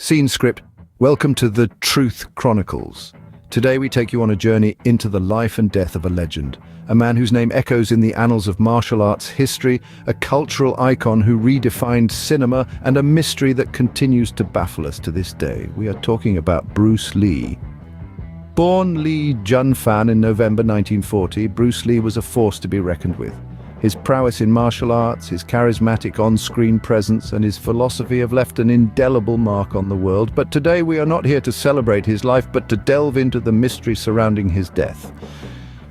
Scene script. Welcome to the Truth Chronicles. Today we take you on a journey into the life and death of a legend, a man whose name echoes in the annals of martial arts history, a cultural icon who redefined cinema, and a mystery that continues to baffle us to this day. We are talking about Bruce Lee. Born Lee Jun-fan in November 1940, Bruce Lee was a force to be reckoned with. His prowess in martial arts, his charismatic on-screen presence, and his philosophy have left an indelible mark on the world. But today we are not here to celebrate his life, but to delve into the mystery surrounding his death.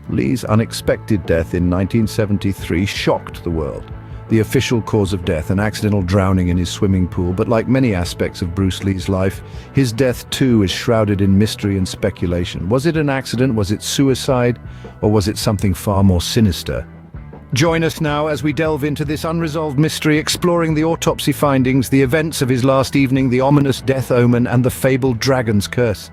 Lee's unexpected death in 1973 shocked the world. The official cause of death, an accidental drowning in his swimming pool, but like many aspects of Bruce Lee's life, his death too is shrouded in mystery and speculation. Was it an accident? Was it suicide? Or was it something far more sinister? Join us now as we delve into this unresolved mystery, exploring the autopsy findings, the events of his last evening, the ominous death omen, and the fabled dragon's curse.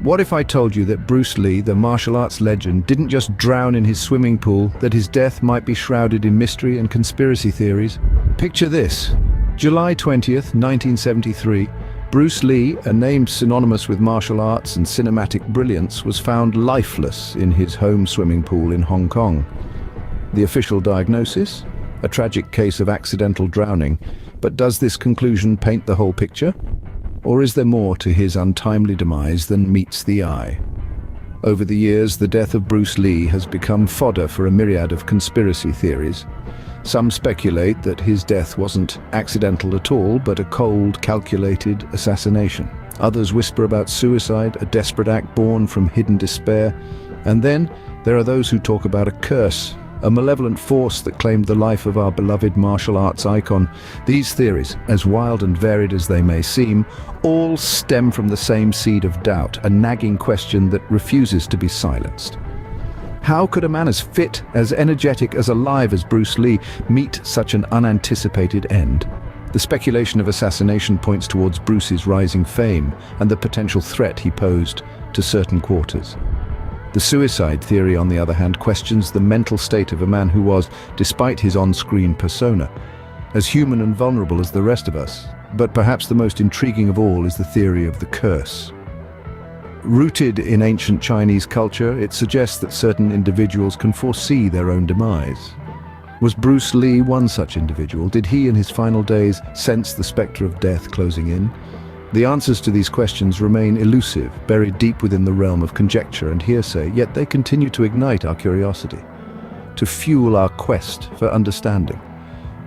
What if I told you that Bruce Lee, the martial arts legend, didn't just drown in his swimming pool, that his death might be shrouded in mystery and conspiracy theories? Picture this. July 20th, 1973, Bruce Lee, a name synonymous with martial arts and cinematic brilliance, was found lifeless in his home swimming pool in Hong Kong. The official diagnosis? A tragic case of accidental drowning. But does this conclusion paint the whole picture? Or is there more to his untimely demise than meets the eye? Over the years, the death of Bruce Lee has become fodder for a myriad of conspiracy theories. Some speculate that his death wasn't accidental at all, but a cold, calculated assassination. Others whisper about suicide, a desperate act born from hidden despair. And then there are those who talk about a curse, a malevolent force that claimed the life of our beloved martial arts icon. These theories, as wild and varied as they may seem, all stem from the same seed of doubt, a nagging question that refuses to be silenced. How could a man as fit, as energetic, as alive as Bruce Lee meet such an unanticipated end? The speculation of assassination points towards Bruce's rising fame and the potential threat he posed to certain quarters. The suicide theory, on the other hand, questions the mental state of a man who was, despite his on-screen persona, as human and vulnerable as the rest of us. But perhaps the most intriguing of all is the theory of the curse. Rooted in ancient Chinese culture, it suggests that certain individuals can foresee their own demise. Was Bruce Lee one such individual? Did he, in his final days, sense the spectre of death closing in? The answers to these questions remain elusive, buried deep within the realm of conjecture and hearsay, yet they continue to ignite our curiosity, to fuel our quest for understanding.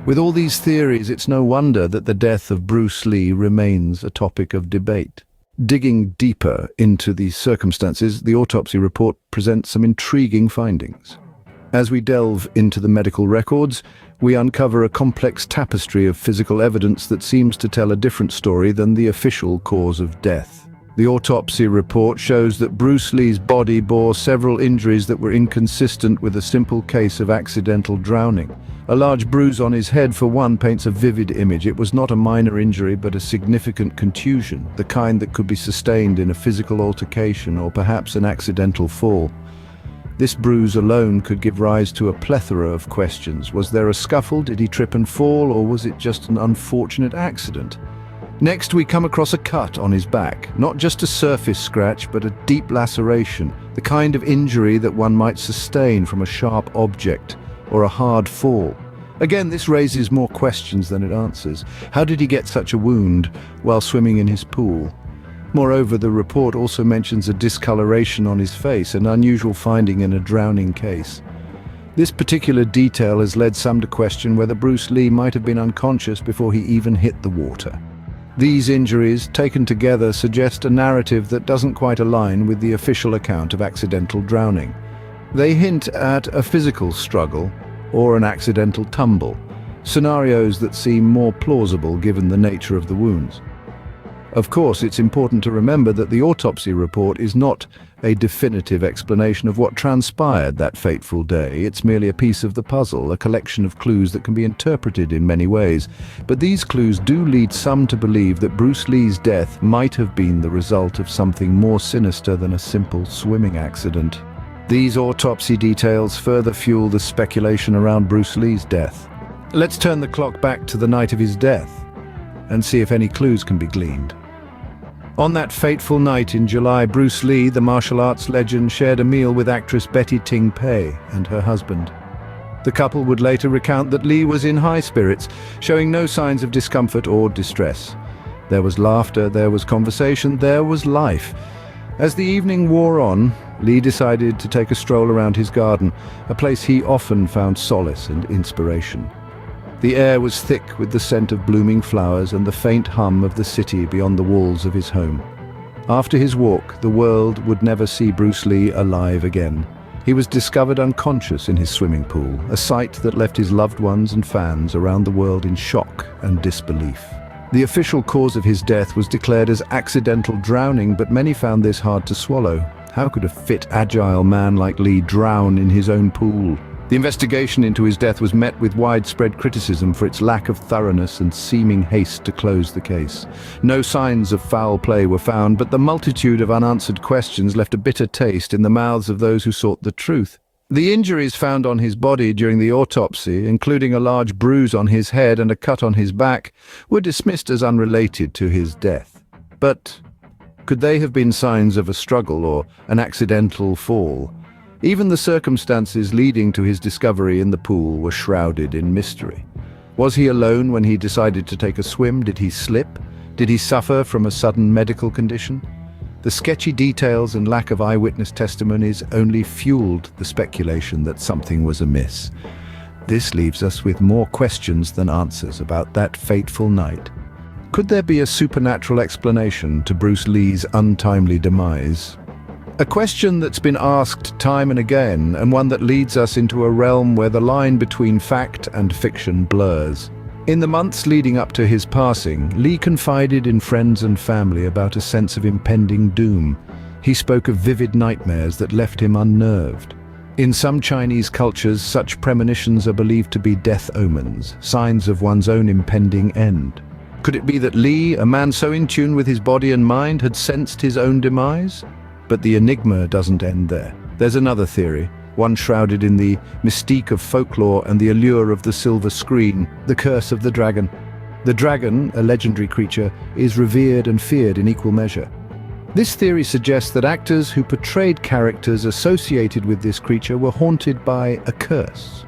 With all these theories, it's no wonder that the death of Bruce Lee remains a topic of debate. Digging deeper into these circumstances, the autopsy report presents some intriguing findings. As we delve into the medical records, we uncover a complex tapestry of physical evidence that seems to tell a different story than the official cause of death. The autopsy report shows that Bruce Lee's body bore several injuries that were inconsistent with a simple case of accidental drowning. A large bruise on his head, for one, paints a vivid image. It was not a minor injury, but a significant contusion, the kind that could be sustained in a physical altercation or perhaps an accidental fall. This bruise alone could give rise to a plethora of questions. Was there a scuffle? Did he trip and fall? Or was it just an unfortunate accident? Next, we come across a cut on his back. Not just a surface scratch, but a deep laceration, the kind of injury that one might sustain from a sharp object or a hard fall. Again, this raises more questions than it answers. How did he get such a wound while swimming in his pool? Moreover, the report also mentions a discoloration on his face, an unusual finding in a drowning case. This particular detail has led some to question whether Bruce Lee might have been unconscious before he even hit the water. These injuries, taken together, suggest a narrative that doesn't quite align with the official account of accidental drowning. They hint at a physical struggle or an accidental tumble, scenarios that seem more plausible given the nature of the wounds. Of course, it's important to remember that the autopsy report is not a definitive explanation of what transpired that fateful day. It's merely a piece of the puzzle, a collection of clues that can be interpreted in many ways. But these clues do lead some to believe that Bruce Lee's death might have been the result of something more sinister than a simple swimming accident. These autopsy details further fuel the speculation around Bruce Lee's death. Let's turn the clock back to the night of his death and see if any clues can be gleaned. On that fateful night in July, Bruce Lee, the martial arts legend, shared a meal with actress Betty Ting Pei and her husband. The couple would later recount that Lee was in high spirits, showing no signs of discomfort or distress. There was laughter, there was conversation, there was life. As the evening wore on, Lee decided to take a stroll around his garden, a place he often found solace and inspiration. The air was thick with the scent of blooming flowers and the faint hum of the city beyond the walls of his home. After his walk, the world would never see Bruce Lee alive again. He was discovered unconscious in his swimming pool, a sight that left his loved ones and fans around the world in shock and disbelief. The official cause of his death was declared as accidental drowning, but many found this hard to swallow. How could a fit, agile man like Lee drown in his own pool? The investigation into his death was met with widespread criticism for its lack of thoroughness and seeming haste to close the case. No signs of foul play were found, but the multitude of unanswered questions left a bitter taste in the mouths of those who sought the truth. The injuries found on his body during the autopsy, including a large bruise on his head and a cut on his back, were dismissed as unrelated to his death. But could they have been signs of a struggle or an accidental fall? Even the circumstances leading to his discovery in the pool were shrouded in mystery. Was he alone when he decided to take a swim? Did he slip? Did he suffer from a sudden medical condition? The sketchy details and lack of eyewitness testimonies only fueled the speculation that something was amiss. This leaves us with more questions than answers about that fateful night. Could there be a supernatural explanation to Bruce Lee's untimely demise? A question that's been asked time and again, and one that leads us into a realm where the line between fact and fiction blurs. In the months leading up to his passing, Lee confided in friends and family about a sense of impending doom. He spoke of vivid nightmares that left him unnerved. In some Chinese cultures, such premonitions are believed to be death omens, signs of one's own impending end. Could it be that Lee, a man so in tune with his body and mind, had sensed his own demise? But the enigma doesn't end there. There's another theory, one shrouded in the mystique of folklore and the allure of the silver screen, the curse of the dragon. The dragon, a legendary creature, is revered and feared in equal measure. This theory suggests that actors who portrayed characters associated with this creature were haunted by a curse.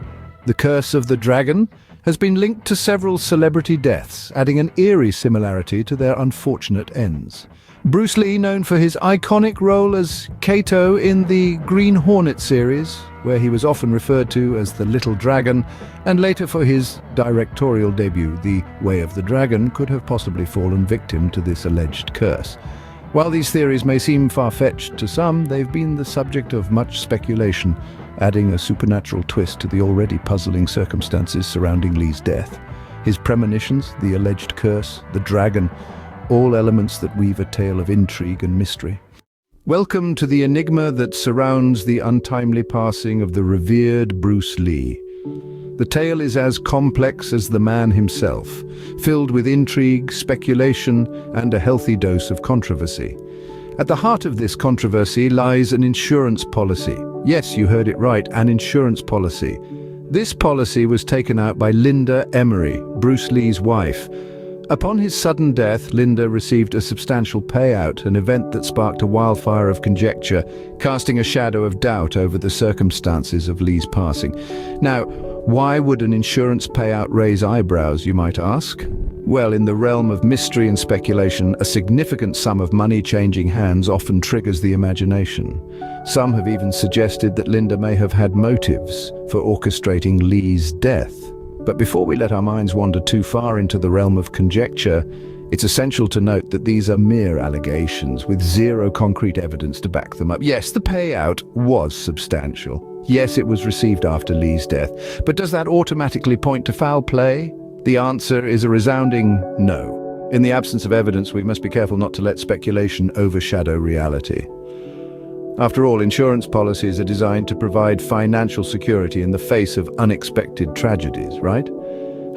The curse of the dragon has been linked to several celebrity deaths, adding an eerie similarity to their unfortunate ends. Bruce Lee, known for his iconic role as Kato in the Green Hornet series, where he was often referred to as the Little Dragon, and later for his directorial debut, The Way of the Dragon, could have possibly fallen victim to this alleged curse. While these theories may seem far-fetched to some, they've been the subject of much speculation, adding a supernatural twist to the already puzzling circumstances surrounding Lee's death. His premonitions, the alleged curse, the dragon, all elements that weave a tale of intrigue and mystery. Welcome to the enigma that surrounds the untimely passing of the revered Bruce Lee. The tale is as complex as the man himself, filled with intrigue, speculation, and a healthy dose of controversy. At the heart of this controversy lies an insurance policy. Yes, you heard it right, an insurance policy. This policy was taken out by Linda Emery, Bruce Lee's wife. Upon his sudden death, Linda received a substantial payout, an event that sparked a wildfire of conjecture, casting a shadow of doubt over the circumstances of Lee's passing. Now, why would an insurance payout raise eyebrows, you might ask? Well, in the realm of mystery and speculation, a significant sum of money changing hands often triggers the imagination. Some have even suggested that Linda may have had motives for orchestrating Lee's death. But before we let our minds wander too far into the realm of conjecture, it's essential to note that these are mere allegations with zero concrete evidence to back them up. Yes, the payout was substantial. Yes, it was received after Lee's death. But does that automatically point to foul play? The answer is a resounding no. In the absence of evidence, we must be careful not to let speculation overshadow reality. After all, insurance policies are designed to provide financial security in the face of unexpected tragedies, right?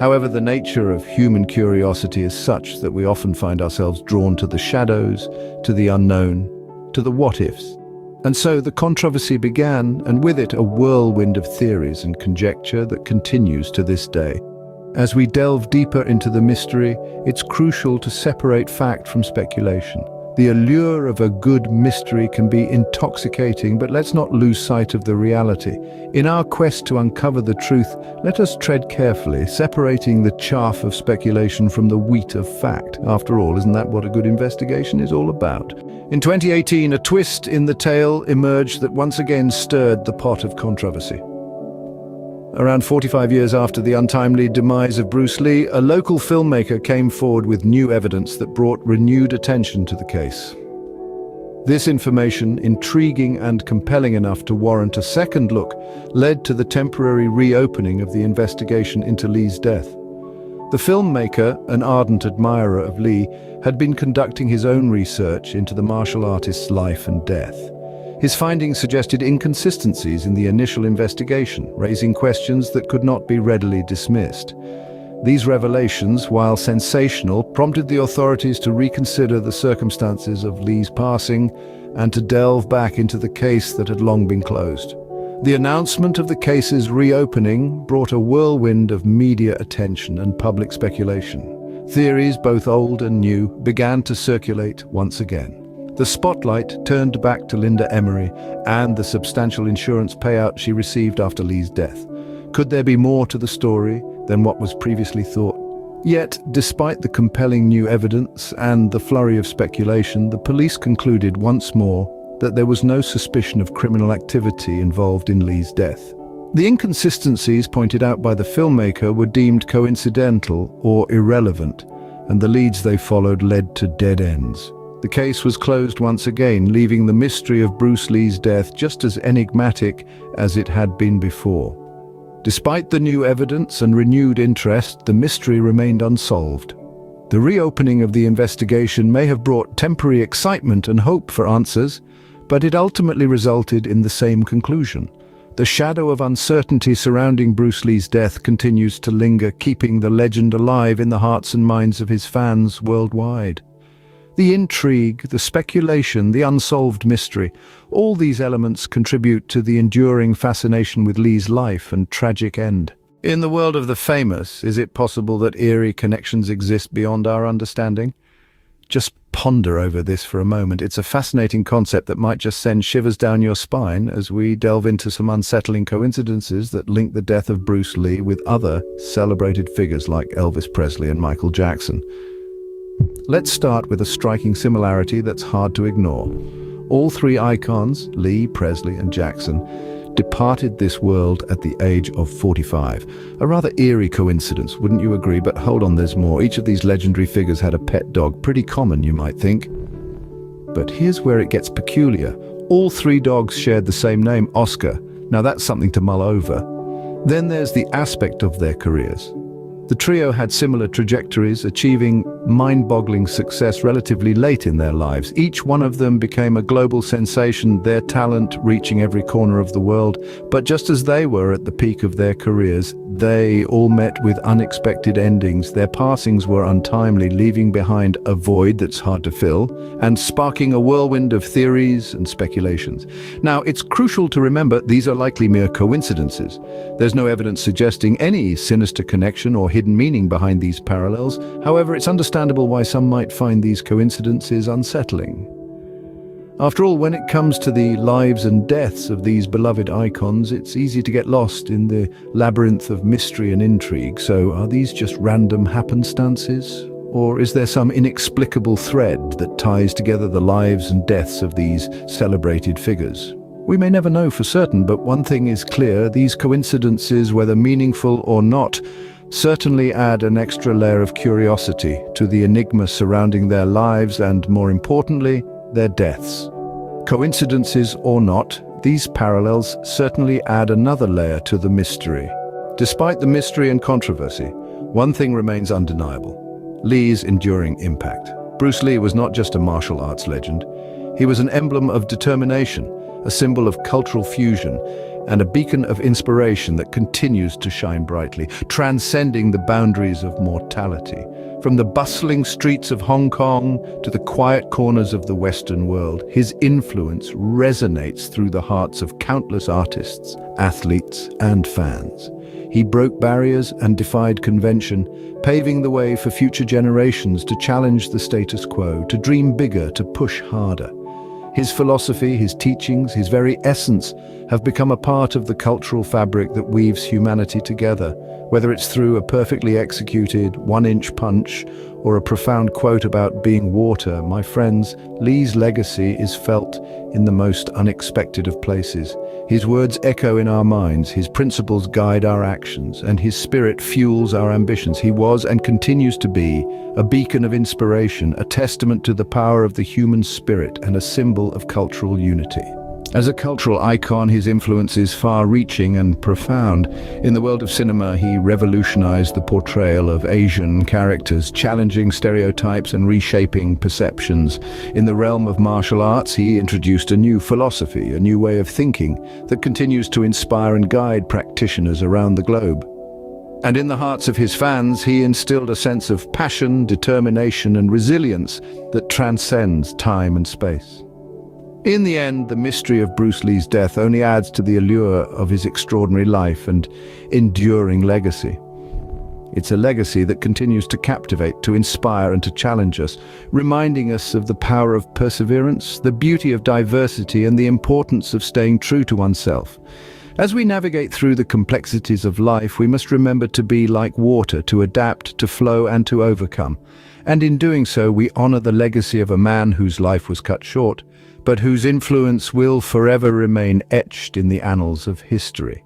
However, the nature of human curiosity is such that we often find ourselves drawn to the shadows, to the unknown, to the what-ifs. And so the controversy began, and with it a whirlwind of theories and conjecture that continues to this day. As we delve deeper into the mystery, it's crucial to separate fact from speculation. The allure of a good mystery can be intoxicating, but let's not lose sight of the reality. In our quest to uncover the truth, let us tread carefully, separating the chaff of speculation from the wheat of fact. After all, isn't that what a good investigation is all about? In 2018, a twist in the tale emerged that once again stirred the pot of controversy. Around 45 years after the untimely demise of Bruce Lee, a local filmmaker came forward with new evidence that brought renewed attention to the case. This information, intriguing and compelling enough to warrant a second look, led to the temporary reopening of the investigation into Lee's death. The filmmaker, an ardent admirer of Lee, had been conducting his own research into the martial artist's life and death. His findings suggested inconsistencies in the initial investigation, raising questions that could not be readily dismissed. These revelations, while sensational, prompted the authorities to reconsider the circumstances of Lee's passing and to delve back into the case that had long been closed. The announcement of the case's reopening brought a whirlwind of media attention and public speculation. Theories, both old and new, began to circulate once again. The spotlight turned back to Linda Emery and the substantial insurance payout she received after Lee's death. Could there be more to the story than what was previously thought? Yet, despite the compelling new evidence and the flurry of speculation, the police concluded once more that there was no suspicion of criminal activity involved in Lee's death. The inconsistencies pointed out by the filmmaker were deemed coincidental or irrelevant, and the leads they followed led to dead ends. The case was closed once again, leaving the mystery of Bruce Lee's death just as enigmatic as it had been before. Despite the new evidence and renewed interest, the mystery remained unsolved. The reopening of the investigation may have brought temporary excitement and hope for answers, but it ultimately resulted in the same conclusion. The shadow of uncertainty surrounding Bruce Lee's death continues to linger, keeping the legend alive in the hearts and minds of his fans worldwide. The intrigue, the speculation, the unsolved mystery, all these elements contribute to the enduring fascination with Lee's life and tragic end. In the world of the famous, is it possible that eerie connections exist beyond our understanding? Just ponder over this for a moment. It's a fascinating concept that might just send shivers down your spine as we delve into some unsettling coincidences that link the death of Bruce Lee with other celebrated figures like Elvis Presley and Michael Jackson. Let's start with a striking similarity that's hard to ignore. All three icons, Lee, Presley, and Jackson, departed this world at the age of 45. A rather eerie coincidence, wouldn't you agree? But hold on, there's more. Each of these legendary figures had a pet dog. Pretty common, you might think. But here's where it gets peculiar. All three dogs shared the same name, Oscar. Now that's something to mull over. Then there's the aspect of their careers. The trio had similar trajectories, achieving mind-boggling success relatively late in their lives. Each one of them became a global sensation, their talent reaching every corner of the world. But just as they were at the peak of their careers, they all met with unexpected endings. Their passings were untimely, leaving behind a void that's hard to fill, and sparking a whirlwind of theories and speculations. Now, it's crucial to remember these are likely mere coincidences. There's no evidence suggesting any sinister connection or hidden meaning behind these parallels. However, it's understandable why some might find these coincidences unsettling. After all, when it comes to the lives and deaths of these beloved icons, it's easy to get lost in the labyrinth of mystery and intrigue. So are these just random happenstances? Or is there some inexplicable thread that ties together the lives and deaths of these celebrated figures? We may never know for certain, but one thing is clear: these coincidences, whether meaningful or not, certainly add an extra layer of curiosity to the enigma surrounding their lives and, more importantly, their deaths. Coincidences or not, these parallels certainly add another layer to the mystery. Despite the mystery and controversy, one thing remains undeniable: Lee's enduring impact. Bruce Lee was not just a martial arts legend. He was an emblem of determination, a symbol of cultural fusion, and a beacon of inspiration that continues to shine brightly, transcending the boundaries of mortality. From the bustling streets of Hong Kong to the quiet corners of the Western world, his influence resonates through the hearts of countless artists, athletes, and fans. He broke barriers and defied convention, paving the way for future generations to challenge the status quo, to dream bigger, to push harder. His philosophy, his teachings, his very essence have become a part of the cultural fabric that weaves humanity together, whether it's through a perfectly executed one-inch punch or a profound quote about being water. My friends, Lee's legacy is felt in the most unexpected of places. His words echo in our minds, his principles guide our actions, and his spirit fuels our ambitions. He was and continues to be a beacon of inspiration, a testament to the power of the human spirit, and a symbol of cultural unity. As a cultural icon, his influence is far-reaching and profound. In the world of cinema, he revolutionized the portrayal of Asian characters, challenging stereotypes and reshaping perceptions. In the realm of martial arts, he introduced a new philosophy, a new way of thinking that continues to inspire and guide practitioners around the globe. And in the hearts of his fans, he instilled a sense of passion, determination, and resilience that transcends time and space. In the end, the mystery of Bruce Lee's death only adds to the allure of his extraordinary life and enduring legacy. It's a legacy that continues to captivate, to inspire, and to challenge us, reminding us of the power of perseverance, the beauty of diversity, and the importance of staying true to oneself. As we navigate through the complexities of life, we must remember to be like water, to adapt, to flow, and to overcome. And in doing so, we honor the legacy of a man whose life was cut short, but whose influence will forever remain etched in the annals of history.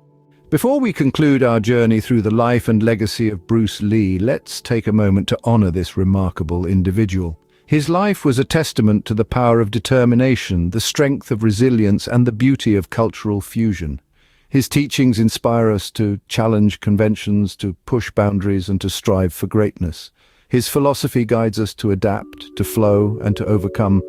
Before we conclude our journey through the life and legacy of Bruce Lee, let's take a moment to honor this remarkable individual. His life was a testament to the power of determination, the strength of resilience, and the beauty of cultural fusion. His teachings inspire us to challenge conventions, to push boundaries, and to strive for greatness. His philosophy guides us to adapt, to flow, and to overcome,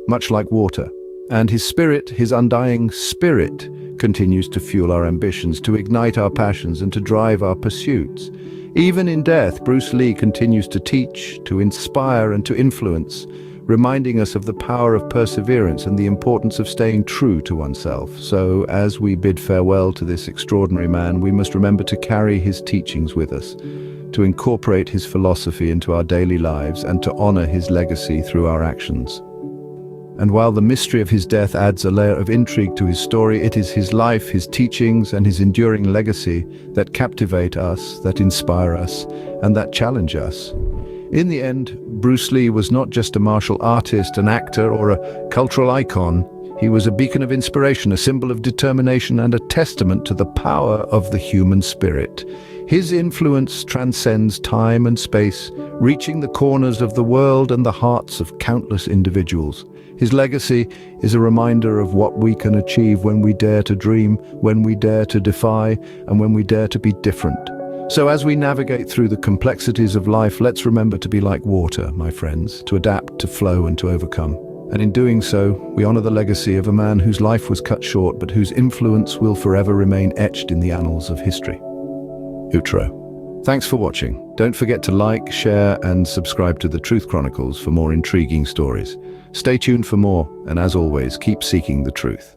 much like water. And his spirit, his undying spirit, continues to fuel our ambitions, to ignite our passions, and to drive our pursuits. Even in death, Bruce Lee continues to teach, to inspire, and to influence, reminding us of the power of perseverance and the importance of staying true to oneself. So, as we bid farewell to this extraordinary man, we must remember to carry his teachings with us, to incorporate his philosophy into our daily lives, and to honor his legacy through our actions. And while the mystery of his death adds a layer of intrigue to his story, it is his life, his teachings, and his enduring legacy that captivate us, that inspire us, and that challenge us. In the end, Bruce Lee was not just a martial artist, an actor, or a cultural icon. He was a beacon of inspiration, a symbol of determination, and a testament to the power of the human spirit. His influence transcends time and space, reaching the corners of the world and the hearts of countless individuals. His legacy is a reminder of what we can achieve when we dare to dream, when we dare to defy, and when we dare to be different. So as we navigate through the complexities of life, let's remember to be like water, my friends, to adapt, to flow, and to overcome. And in doing so, we honor the legacy of a man whose life was cut short, but whose influence will forever remain etched in the annals of history. Outro. Thanks for watching. Don't forget to like, share, and subscribe to the Truth Chronicles for more intriguing stories. Stay tuned for more, and as always, keep seeking the truth.